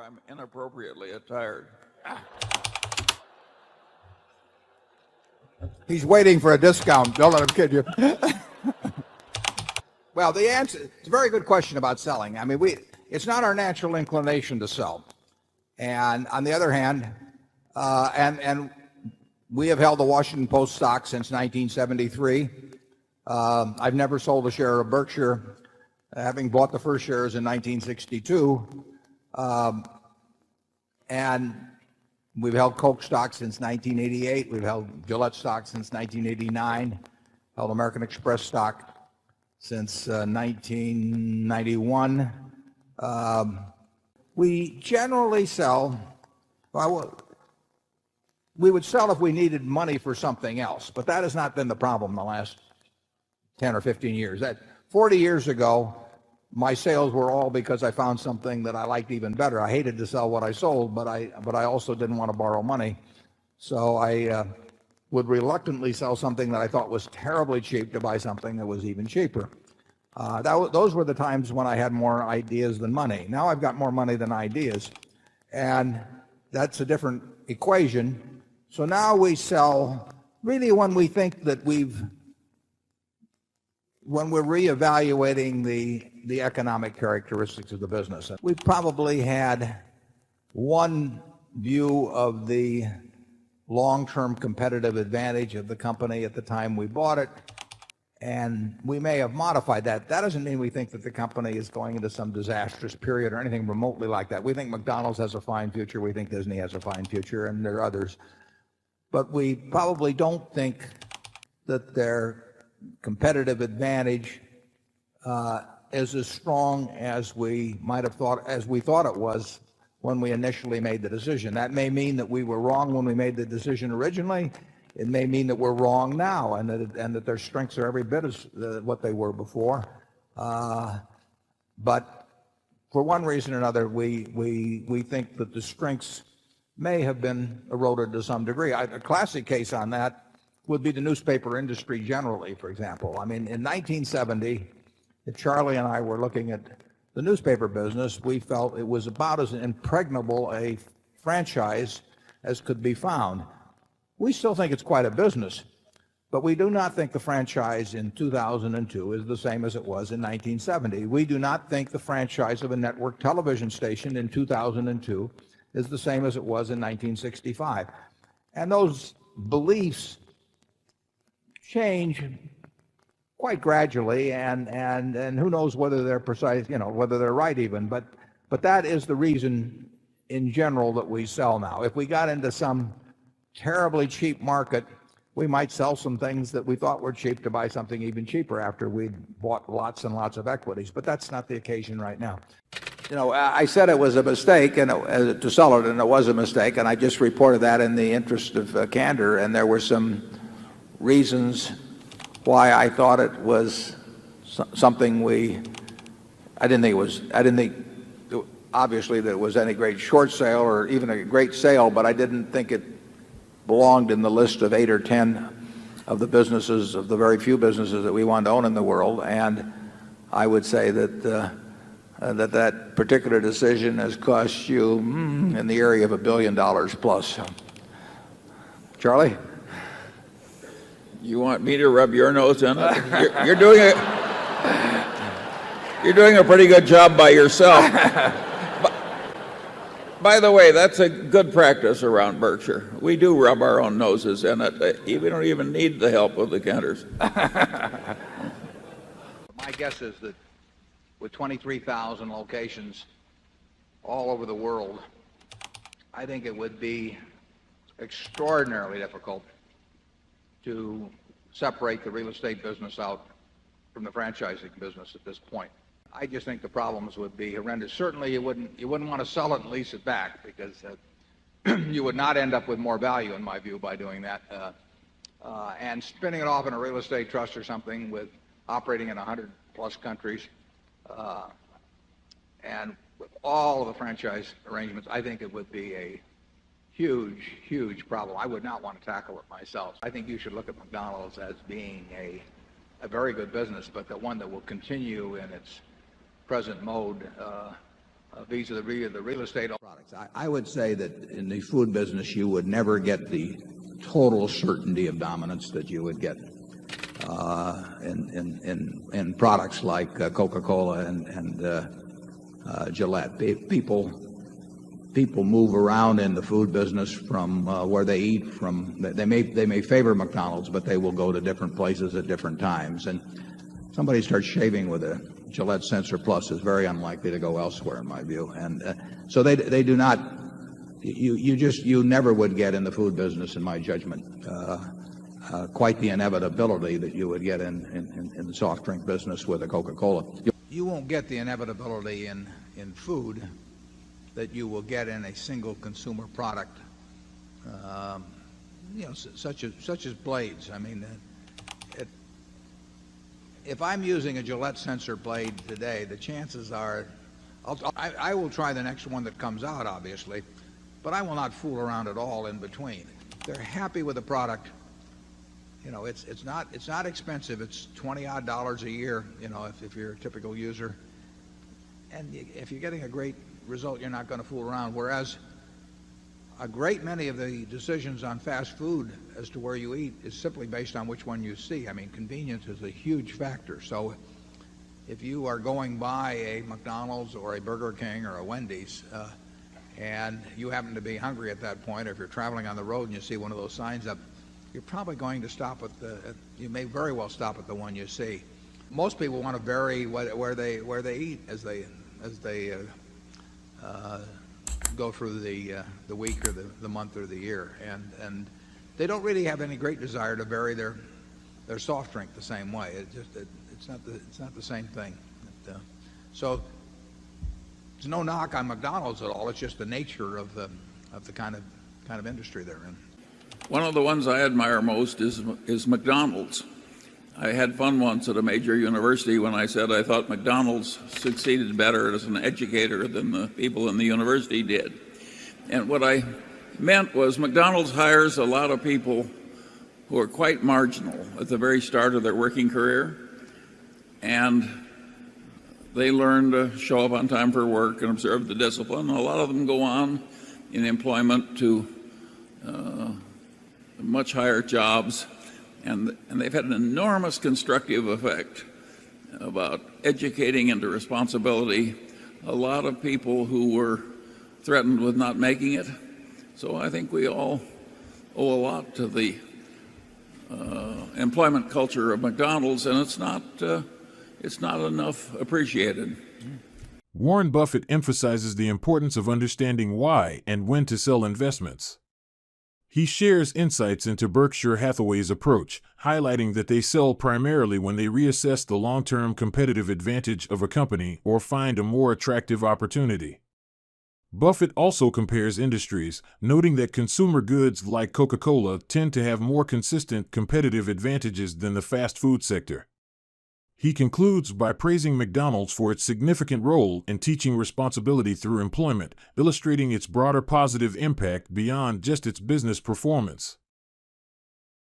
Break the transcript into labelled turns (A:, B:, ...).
A: I'm inappropriately attired.
B: He's waiting for a discount. Don't let him kid you. Well, the answer, it's a very good question about selling. I mean, it's not our natural inclination to sell. And on the other hand, and we have held the Washington Post stock since 1973. I've never sold a share of Berkshire, having bought the first shares in 1962. And we've held Coke stock since 1988. We've held Gillette stock since 1989. Held American Express stock since 1991. We generally sell, well, we would sell if we needed money for something else, but that has not been the problem in the last 10 or 15 years. That 40 years ago, my sales were all because I found something that I liked even better. I hated to sell what I sold, but I also didn't want to borrow money. So I would reluctantly sell something that I thought was terribly cheap to buy something that was even cheaper. Those were the times when I had more ideas than money. Now I've got more money than ideas, and that's a different equation. So now we sell really when we think that when we're reevaluating the economic characteristics of the business. We've probably had one view of the long-term competitive advantage of the company at the time we bought it, and we may have modified that. That doesn't mean we think that the company is going into some disastrous period or anything remotely like that. We think McDonald's has a fine future. We think Disney has a fine future, and there are others. But we probably don't think that their competitive advantage is as strong as we might have thought, as we thought it was when we initially made the decision. That may mean that we were wrong when we made the decision originally. It may mean that we're wrong now, and that their strengths are every bit as what they were before. But for one reason or another, we think that the strengths may have been eroded to some degree. A classic case on that would be the newspaper industry generally, for example. I mean, in 1970, if Charlie and I were looking at the newspaper business, we felt it was about as impregnable a franchise as could be found. We still think it's quite a business, but we do not think the franchise in 2002 is the same as it was in 1970. We do not think the franchise of a network television station in 2002 is the same as it was in 1965. And those beliefs change quite gradually, and who knows whether they're precise, whether they're right even, but that is the reason in general that we sell now. If we got into some terribly cheap market, we might sell some things that we thought were cheap to buy something even cheaper after we'd bought lots and lots of equities, but that's not the occasion right now. I said it was a mistake to sell it, and it was a mistake, and I just reported that in the interest of candor, and there were some reasons why I thought it was something I didn't think obviously that it was any great short sale or even a great sale, but I didn't think it belonged in the list of 8 or 10 of the businesses, of the very few businesses that we want to own in the world. And I would say that that particular decision has cost you in the area of $1 billion plus. Charlie?
A: You want me to rub your nose in it? You're doing a pretty good job by yourself. By the way, that's a good practice around Berkshire. We do rub our own noses in it. We don't even need the help of the Kenters.
B: My guess is that with 23,000 locations all over the world, I think it would be extraordinarily difficult to separate the real estate business out from the franchising business at this point. I just think the problems would be horrendous. Certainly you wouldn't want to sell it and lease it back, because you would not end up with more value, in my view, by doing that. And spinning it off in a real estate trust or something, with operating in 100 plus countries, and with all of the franchise arrangements, I think it would be a huge problem. I would not want to tackle it myself. I think you should look at McDonald's as being a very good business, but the one that will continue in its present mode vis-a-vis the real estate products. I would say that in the food business, you would never get the total certainty of dominance that you would get in products like Coca-Cola and Gillette. People move around in the food business from where they eat. They may favor McDonald's, but they will go to different places at different times. And somebody starts shaving with a Gillette Sensor Plus is very unlikely to go elsewhere, in my view. And so they do not. You never would get in the food business, in my judgment, quite the inevitability that you would get in the soft drink business with a Coca-Cola. You won't get the inevitability in food that you will get in a single consumer product, such as blades. I mean, if I'm using a Gillette Sensor blade today, the chances are I will try the next one that comes out, obviously, but I will not fool around at all in between. They're happy with the product. It's not expensive. It's $20-odd a year, if you're a typical user. And if you're getting a great result, you're not going to fool around. Whereas a great many of the decisions on fast food as to where you eat is simply based on which one you see. I mean, convenience is a huge factor. So if you are going by a McDonald's or a Burger King or a Wendy's, and you happen to be hungry at that point, or if you're traveling on the road and you see one of those signs up, you're probably going to stop you may very well stop at the one you see. Most people want to vary where they eat as they go through the week or the month or the year, and they don't really have any great desire to vary their soft drink the same way. It's not the same thing. So there's no knock on McDonald's at all. It's just the nature of the kind of industry they're in.
A: One of the ones I admire most is McDonald's. I had fun once at a major university when I said I thought McDonald's succeeded better as an educator than the people in the university did. And what I meant was McDonald's hires a lot of people who are quite marginal at the very start of their working career, and they learn to show up on time for work and observe the discipline. A lot of them go on in employment to much higher jobs, and they've had an enormous constructive effect about educating into responsibility a lot of people who were threatened with not making it. So I think we all owe a lot to the employment culture of McDonald's, and it's not enough appreciated.
C: Warren Buffett emphasizes the importance of understanding why and when to sell investments. He shares insights into Berkshire Hathaway's approach, highlighting that they sell primarily when they reassess the long-term competitive advantage of a company or find a more attractive opportunity. Buffett also compares industries, noting that consumer goods like Coca-Cola tend to have more consistent competitive advantages than the fast food sector. He concludes by praising McDonald's for its significant role in teaching responsibility through employment, illustrating its broader positive impact beyond just its business performance.